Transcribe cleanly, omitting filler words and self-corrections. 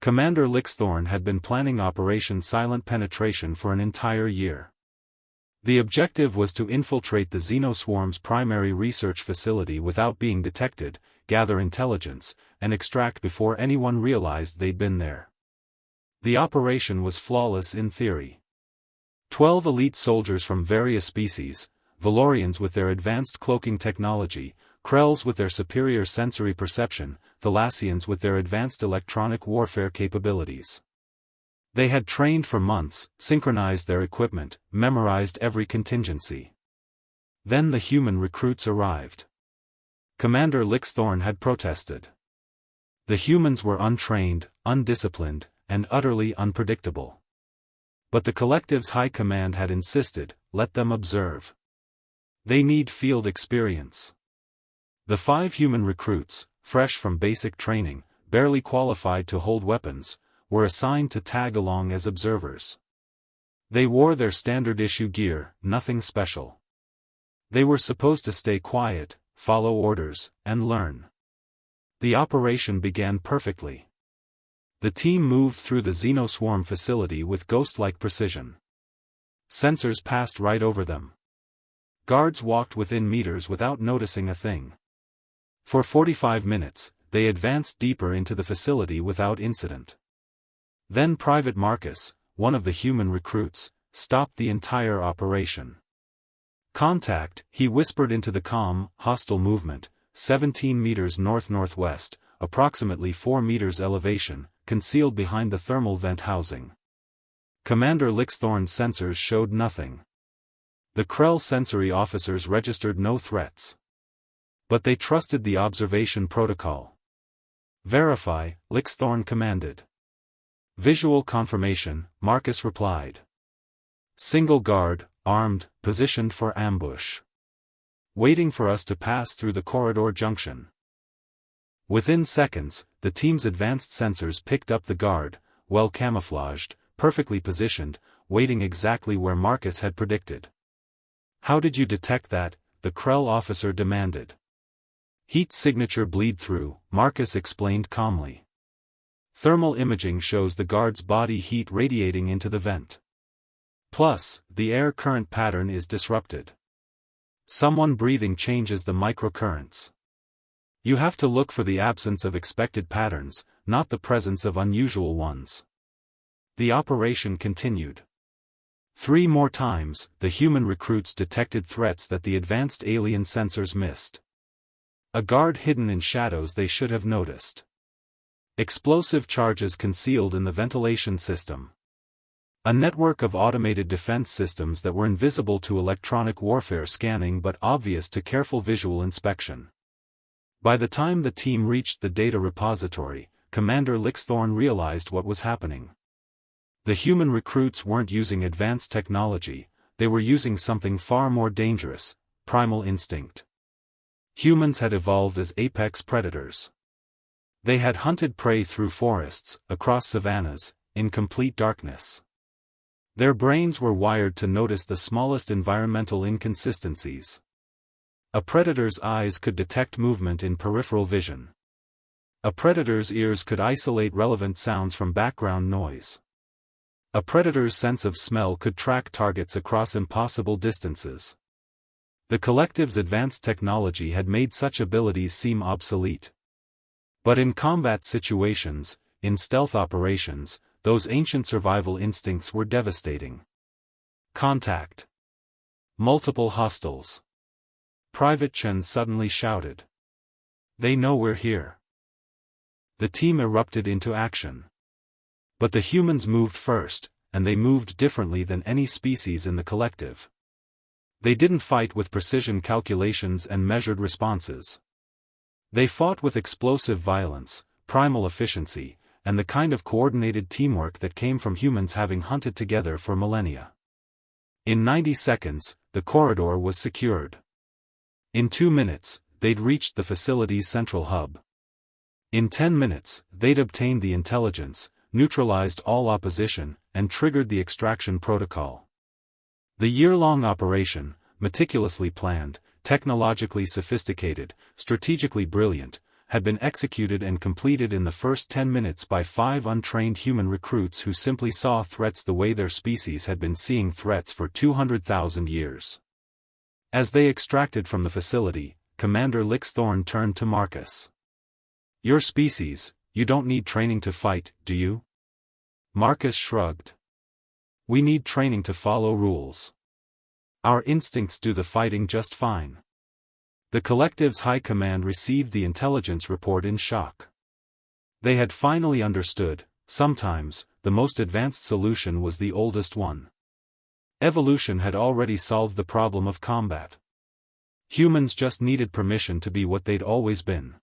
Commander Lixthorn had been planning Operation Silent Penetration for an entire year. The objective was to infiltrate the Xenoswarm's primary research facility without being detected, gather intelligence, and extract before anyone realized they'd been there. The operation was flawless in theory. 12 elite soldiers from various species, Valorians with their advanced cloaking technology, Krells with their superior sensory perception, Thalassians with their advanced electronic warfare capabilities. They had trained for months, synchronized their equipment, memorized every contingency. Then the human recruits arrived. Commander Lixthorn had protested. The humans were untrained, undisciplined, and utterly unpredictable. But the collective's high command had insisted, let them observe. They need field experience. The 5 human recruits, fresh from basic training, barely qualified to hold weapons, were assigned to tag along as observers. They wore their standard-issue gear, nothing special. They were supposed to stay quiet, follow orders, and learn. The operation began perfectly. The team moved through the Xenoswarm facility with ghost-like precision. Sensors passed right over them. Guards walked within meters without noticing a thing. For 45 minutes, they advanced deeper into the facility without incident. Then Private Marcus, one of the human recruits, stopped the entire operation. Contact, he whispered into the comm, hostile movement, 17 meters north-northwest, approximately 4 meters elevation, concealed behind the thermal vent housing. Commander Lixthorn's sensors showed nothing. The Krell sensory officers registered no threats. But they trusted the observation protocol. Verify, Lixthorn commanded. Visual confirmation, Marcus replied. Single guard, armed, positioned for ambush. Waiting for us to pass through the corridor junction. Within seconds, the team's advanced sensors picked up the guard, well camouflaged, perfectly positioned, waiting exactly where Marcus had predicted. How did you detect that? The Krell officer demanded. Heat signature bleed through, Marcus explained calmly. Thermal imaging shows the guard's body heat radiating into the vent. Plus, the air current pattern is disrupted. Someone breathing changes the microcurrents. You have to look for the absence of expected patterns, not the presence of unusual ones. The operation continued. 3 more times, the human recruits detected threats that the advanced alien sensors missed. A guard hidden in shadows they should have noticed. Explosive charges concealed in the ventilation system. A network of automated defense systems that were invisible to electronic warfare scanning but obvious to careful visual inspection. By the time the team reached the data repository, Commander Lixthorn realized what was happening. The human recruits weren't using advanced technology, they were using something far more dangerous, primal instinct. Humans had evolved as apex predators. They had hunted prey through forests, across savannas, in complete darkness. Their brains were wired to notice the smallest environmental inconsistencies. A predator's eyes could detect movement in peripheral vision. A predator's ears could isolate relevant sounds from background noise. A predator's sense of smell could track targets across impossible distances. The collective's advanced technology had made such abilities seem obsolete. But in combat situations, in stealth operations, those ancient survival instincts were devastating. Contact. Multiple hostiles. Private Chen suddenly shouted. They know we're here. The team erupted into action. But the humans moved first, and they moved differently than any species in the collective. They didn't fight with precision calculations and measured responses. They fought with explosive violence, primal efficiency, and the kind of coordinated teamwork that came from humans having hunted together for millennia. In 90 seconds, the corridor was secured. In 2 minutes, they'd reached the facility's central hub. In 10 minutes, they'd obtained the intelligence, neutralized all opposition, and triggered the extraction protocol. The year-long operation, meticulously planned, technologically sophisticated, strategically brilliant, had been executed and completed in the first 10 minutes by 5 untrained human recruits who simply saw threats the way their species had been seeing threats for 200,000 years. As they extracted from the facility, Commander Lixthorn turned to Marcus. "Your species, you don't need training to fight, do you?" Marcus shrugged. "We need training to follow rules. Our instincts do the fighting just fine." The collective's high command received the intelligence report in shock. They had finally understood, sometimes, the most advanced solution was the oldest one. Evolution had already solved the problem of combat. Humans just needed permission to be what they'd always been.